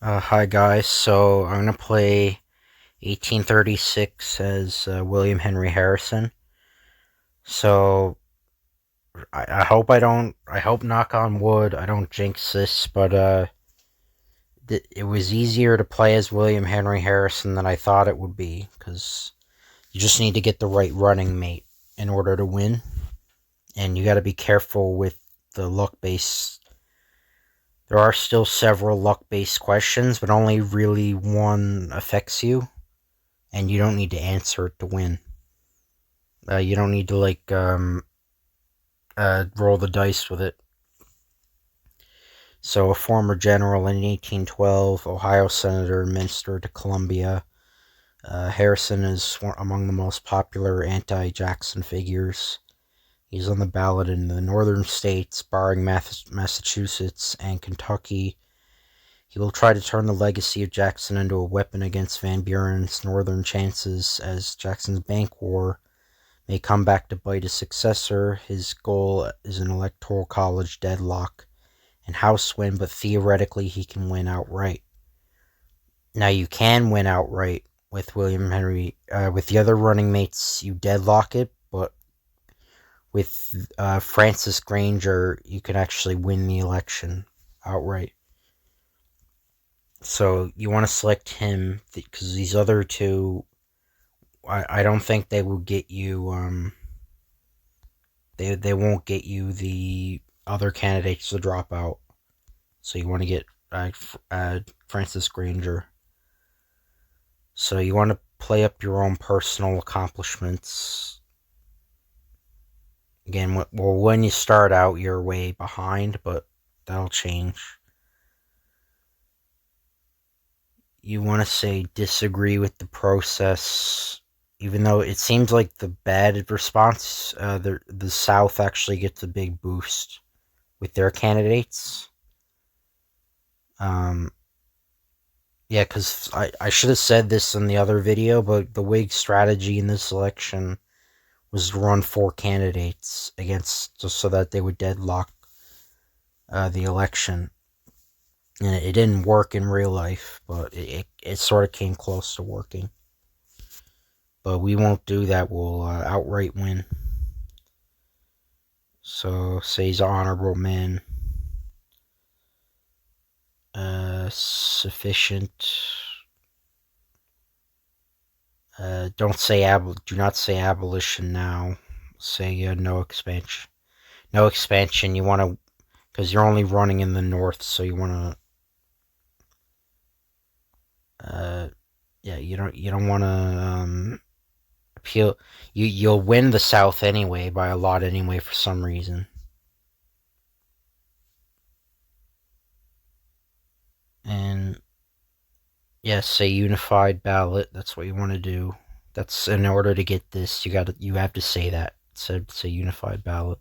Hi guys, so I'm gonna play 1836 as William Henry Harrison. So I hope I hope knock on wood, I don't jinx this, but it was easier to play as William Henry Harrison than I thought it would be, because you just need to get the right running mate in order to win, and you gotta be careful with the luck base. There are still several luck based questions, but only really one affects you, and you don't need to answer it to win. You don't need to roll the dice with it. So, a former general in 1812, Ohio senator, minister to Columbia. Harrison is among the most popular anti-Jackson figures. He's on the ballot in the northern states, barring Massachusetts and Kentucky. He will try to turn the legacy of Jackson into a weapon against Van Buren's northern chances as Jackson's bank war may come back to bite his successor. His goal is an electoral college deadlock and House win, but theoretically he can win outright. Now you can win outright with William Henry. With the other running mates, you deadlock it, but with Francis Granger, you can actually win the election outright. So you want to select him because these other two, I don't think they will get you. They won't get you the other candidates to drop out. So you want to get Francis Granger. So you want to play up your own personal accomplishments. Again, well, when you start out, you're way behind, but that'll change. You want to say disagree with the process, even though it seems like the bad response, the South actually gets a big boost with their candidates. Yeah, because I should have said this in the other video, but the Whig strategy in this election was to run 4 candidates against, just so that they would deadlock the election. And it didn't work in real life, but it sort of came close to working. But we won't do that, we'll outright win. So, say he's an honorable man. Sufficient. Don't say do not say abolition now. Say no expansion. No expansion. You want to, because you're only running in the north, so you want to. Yeah, you don't want to appeal. You'll win the South anyway by a lot anyway for some reason. And yes, say unified ballot. That's what you want to do. That's in order to get this. You have to say that. Say unified ballot.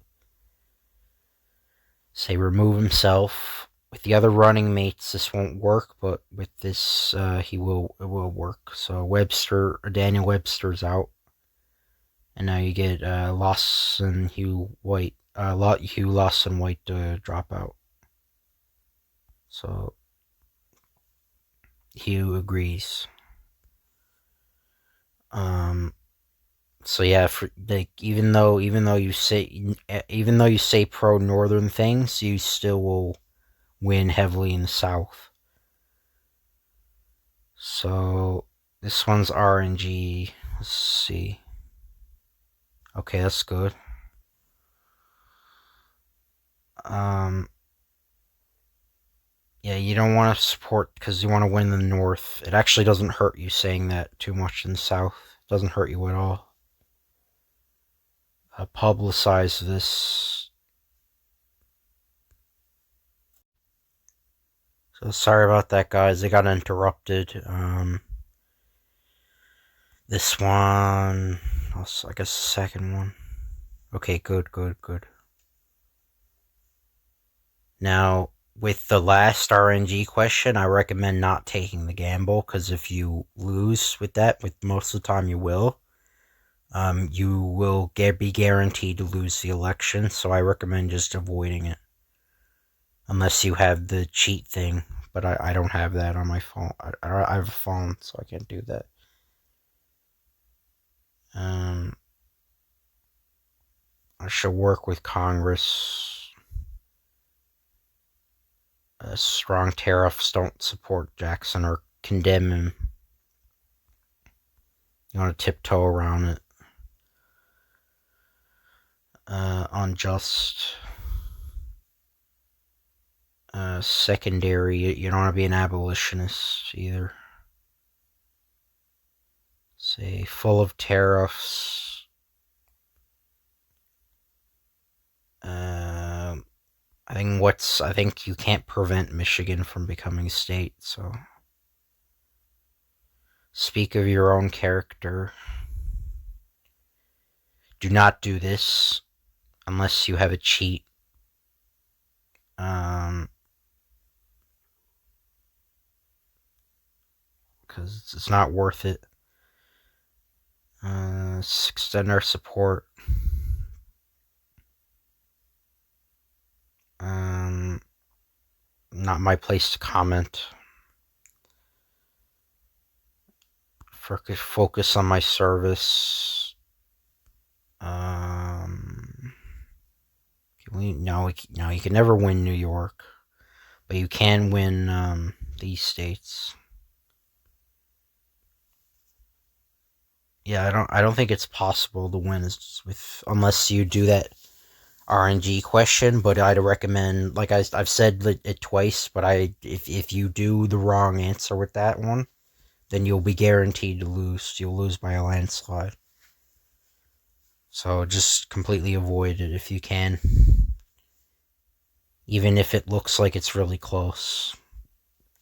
Say remove himself. With the other running mates, this won't work, but with this, it will work. So Daniel Webster's out, and now you get Hugh Lawson White to drop out. So Hugh agrees. So yeah, even though you say pro northern things, you still will win heavily in the South. So this one's RNG. Let's see. Okay, that's good. Yeah, you don't want to support because you want to win the North. It actually doesn't hurt you saying that too much in the South. It doesn't hurt you at all. Publicize this. So sorry about that, guys. They got interrupted. This one, I guess the second one. Okay, good. Now, with the last RNG question, I recommend not taking the gamble, because if you lose with that, with most of the time you will be guaranteed to lose the election, so I recommend just avoiding it. Unless you have the cheat thing, but I don't have that on my phone. I have a phone, so I can't do that. I should work with Congress. Strong tariffs don't support Jackson or condemn him. You want to tiptoe around it. Unjust. Secondary. You don't want to be an abolitionist either. Say full of tariffs. I think you can't prevent Michigan from becoming a state, so speak of your own character. Do not do this unless you have a cheat. Because it's not worth it. Extend our support. Not my place to comment. Focus on my service. No, you can never win New York, but you can win these states. Yeah, I don't think it's possible to win unless you do that RNG question, but I'd recommend, like I've said it twice, but if you do the wrong answer with that one, then you'll be guaranteed to lose. You'll lose by a landslide. So just completely avoid it if you can. Even if it looks like it's really close,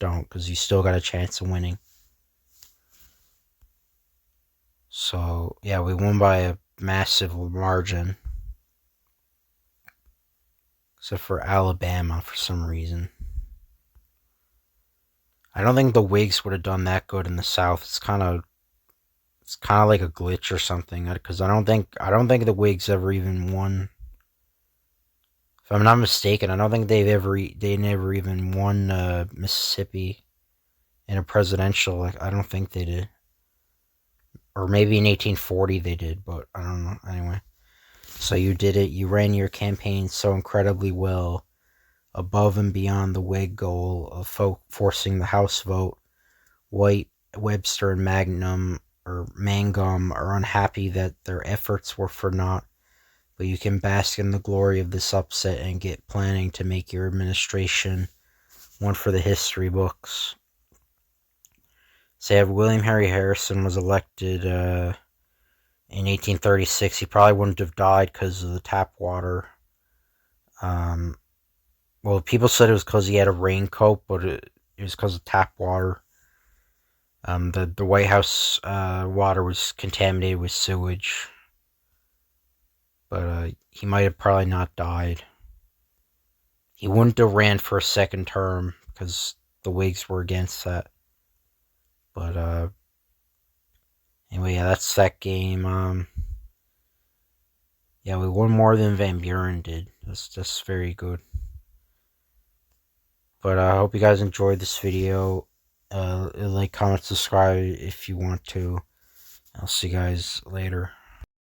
don't, because you still got a chance of winning. So, yeah, we won by a massive margin. Except for Alabama for some reason. I don't think the Whigs would have done that good in the South. It's kind of like a glitch or something, because I don't think the Whigs ever even won. If I'm not mistaken, I don't think they never even won Mississippi in a presidential. I don't think they did. Or maybe in 1840 they did, but I don't know. Anyway, so you did it. You ran your campaign so incredibly well, above and beyond the Whig goal of forcing the House vote. White, Webster, and Mangum are unhappy that their efforts were for naught, but you can bask in the glory of this upset and get planning to make your administration one for the history books. Say if William Henry Harrison was elected in 1836, he probably wouldn't have died because of the tap water. Well, people said it was because he had a raincoat, but it was because of tap water. The White House water was contaminated with sewage. But he might have probably not died. He wouldn't have ran for a second term because the Whigs were against that. But anyway, yeah, that's that game. Yeah, we won more than Van Buren did. That's very good. But I hope you guys enjoyed this video. Like, comment, subscribe if you want to. I'll see you guys later.